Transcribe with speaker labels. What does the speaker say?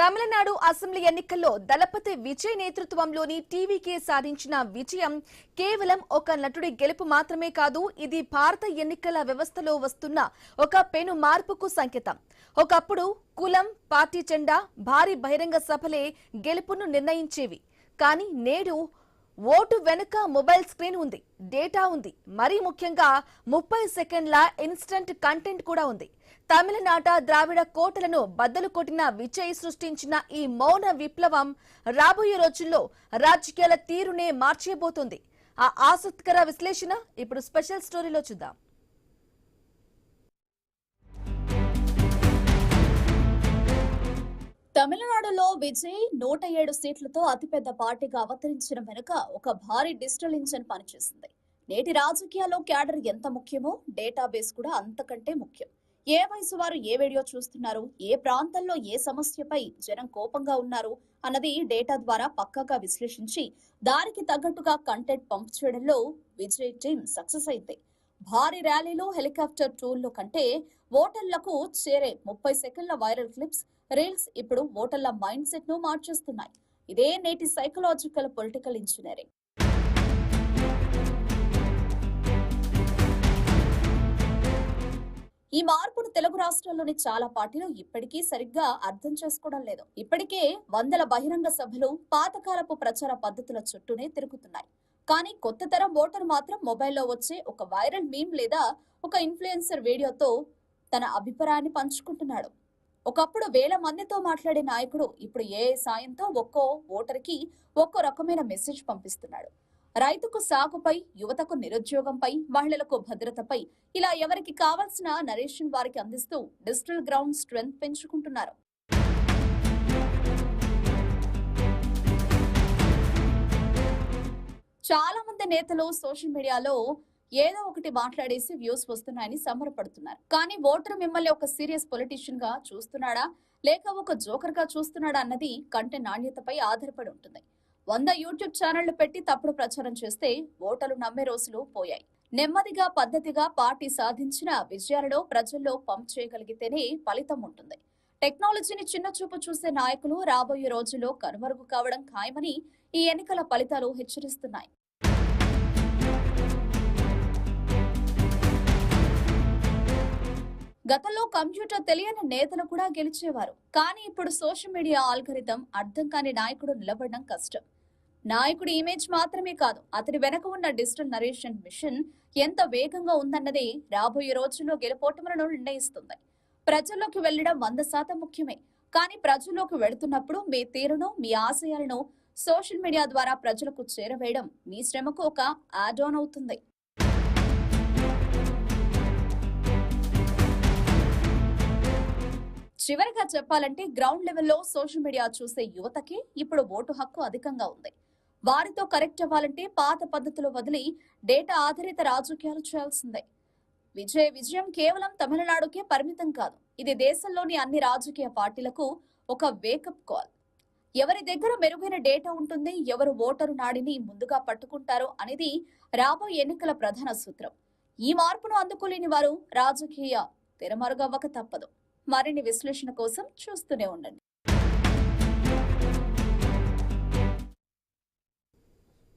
Speaker 1: Tamil Nadu assembly ఎన్నికల్లో దళపతి విజయ్ నేతృత్వంలోని TVK సాధించిన విజయం కేవలం ఒక నటుడి గెలుపు మాత్రమే కాదు, ఇది భారత ఎన్నికల వ్యవస్థలో వస్తున్న ఒక పెను మార్పుకు సంకేతం. ఒకప్పుడు కులం, పార్టీ జెండా, భారీ బహిరంగ సభలే గెలుపును నిర్ణయించేవి. కానీ నేడు ఓటు వెనుక మొబైల్ స్క్రీన్ ఉంది, డేటా ఉంది, మరీ ముఖ్యంగా 30 సెకండ్ల ఇన్స్టంట్ కంటెంట్ కూడా ఉంది. తమిళనాట ద్రావిడ కోటలను బద్దలు కొట్టిన విజయ్ సృష్టించిన ఈ మౌన విప్లవం రాబోయే రోజుల్లో రాజకీయాల తీరునే మార్చేయబోతోంది. ఆ ఆసక్తికర విశ్లేషణ ఇప్పుడు స్పెషల్ స్టోరీలో చూద్దాం.
Speaker 2: తమిళనాడులో విజయ్ 107 సీట్లతో అతిపెద్ద పార్టీగా అవతరించిన వెనుక ఒక భారీ డిజిటల్ ఇంజన్ పనిచేసింది. నేటి రాజకీయాల్లో క్యాడర్ ఎంత ముఖ్యమో డేటాబేస్ కూడా అంతకంటే ముఖ్యం. ఏ వయసు వారు ఏ వీడియో చూస్తున్నారు, ఏ ప్రాంతంలో ఏ సమస్యపై జనం కోపంగా ఉన్నారు అన్నది డేటా ద్వారా పక్కాగా విశ్లేషించి దానికి తగ్గట్టుగా కంటెంట్ పంప్ చేయడంలో విజయ్ టీం సక్సెస్ అయింది. భారీ ర్యాలీలు, హెలికాప్టర్ టూర్ల కంటే ఓటర్లకు చేరే 30 సెకండ్ల వైరల్ క్లిప్స్, రీల్స్ ఇప్పుడు ఓటర్ల మైండ్ సెట్ ను మార్చేస్తున్నాయి. ఇదే నేటి సైకలాజికల్ పొలిటికల్ ఇంజనీరింగ్. ఈ మార్పును తెలుగు రాష్ట్రాల్లోని చాలా పార్టీలు ఇప్పటికీ సరిగ్గా అర్థం చేసుకోవడం లేదు. ఇప్పటికే వందల బహిరంగ సభలు పాతకాలపు ప్రచార పద్ధతుల చుట్టూనే తిరుగుతున్నాయి. కానీ కొత్త తరం ఓటర్ మాత్రం మొబైల్లో వచ్చే ఒక వైరల్ మీమ్ లేదా ఒక ఇన్ఫ్లుయెన్సర్ వీడియోతో తన అభిప్రాయాన్ని పంచుకుంటున్నాడు. ఒకప్పుడు వేల మందితో మాట్లాడే నాయకుడు ఇప్పుడు ఏ సాయంతో ఒక్కో ఓటర్కి ఒక్కో రకమైన మెసేజ్ పంపిస్తున్నాడు. రైతుకు సాగుపై, యువతకు నిరుద్యోగంపై, మహిళలకు భద్రతపై ఇలా ఎవరికి కావాల్సిన నరేషన్ వారికి అందిస్తూ డిజిటల్ గ్రౌండ్ స్ట్రెంగ్త్ పెంచుకుంటున్నారు. చాలా మంది నేతలు సోషల్ మీడియాలో ఏదో ఒకటి మాట్లాడేసి వ్యూస్ వస్తున్నాయని సంబరపడుతున్నారు. కానీ ఓటర్ మిమ్మల్ని ఒక సీరియస్ పొలిటీషియన్ గా చూస్తున్నాడా లేక ఒక జోకర్ గా చూస్తున్నాడా అన్నది కంటెంట్ నాణ్యతపై ఆధారపడి ఉంటుంది. 100 యూట్యూబ్ ఛానళ్లు పెట్టి తప్పుడు ప్రచారం చేస్తే ఓటర్లు నమ్మే రోజులు పోయాయి. నెమ్మదిగా, పద్ధతిగా పార్టీ సాధించిన విజయాలలో ప్రజల్లో పంప్ చేయగలిగితేనే ఫలితం ఉంటుంది. టెక్నాలజీని చిన్న చూపు చూసే నాయకులు రాబోయే రోజుల్లో కనుమరుగు కావడం ఖాయమని ఈ ఎన్నికల ఫలితాలు హెచ్చరిస్తున్నాయి. గతంలో కంప్యూటర్ తెలియని నేతలు కూడా గెలిచేవారు. కానీ ఇప్పుడు సోషల్ మీడియా ఆల్గరిథం అర్థం కాని నాయకుడు నిలబడడం కష్టం. నాయకుడి ఇమేజ్ మాత్రమే కాదు, అతని వెనక ఉన్న డిజిటల్ నరేషన్ మిషన్ ఎంత వేగంగా ఉందన్నదే రాబోయే రోజుల్లో గెలుపోటములను నిర్ణయిస్తుంది. ప్రజల్లోకి వెళ్లడం 100% ముఖ్యమే. కానీ ప్రజల్లోకి వెళుతున్నప్పుడు మీ తీరును, మీ ఆశయాలను సోషల్ మీడియా ద్వారా ప్రజలకు చేరవేయడం మీ శ్రమకు ఒక యాడ్ ఆన్ అవుతుంది. చివరిగా చెప్పాలంటే గ్రౌండ్ లెవెల్లో సోషల్ మీడియా చూసే యువతకి ఇప్పుడు ఓటు హక్కు అధికంగా ఉంది. వారితో కరెక్ట్ అవ్వాలంటే పాత పద్ధతులు వదిలి డేటా ఆధారిత రాజకీయాలు చేయాల్సిందే. విజయం కేవలం తమిళనాడుకే పరిమితం కాదు, ఇది దేశంలోని అన్ని రాజకీయ పార్టీలకు ఒక వేకప్ కాల్. ఎవరి దగ్గర మెరుగైన డేటా ఉంటుంది, ఎవరు ఓటరు నాడిని ముందుగా పట్టుకుంటారో అనేది రాబోయే ఎన్నికల ప్రధాన సూత్రం. ఈ మార్పును అందుకోలేని వారు రాజకీయ తెరమరుగవ్వక తప్పదు. మరిన్ని విశ్లేషణ కోసం చూస్తూనే ఉండండి.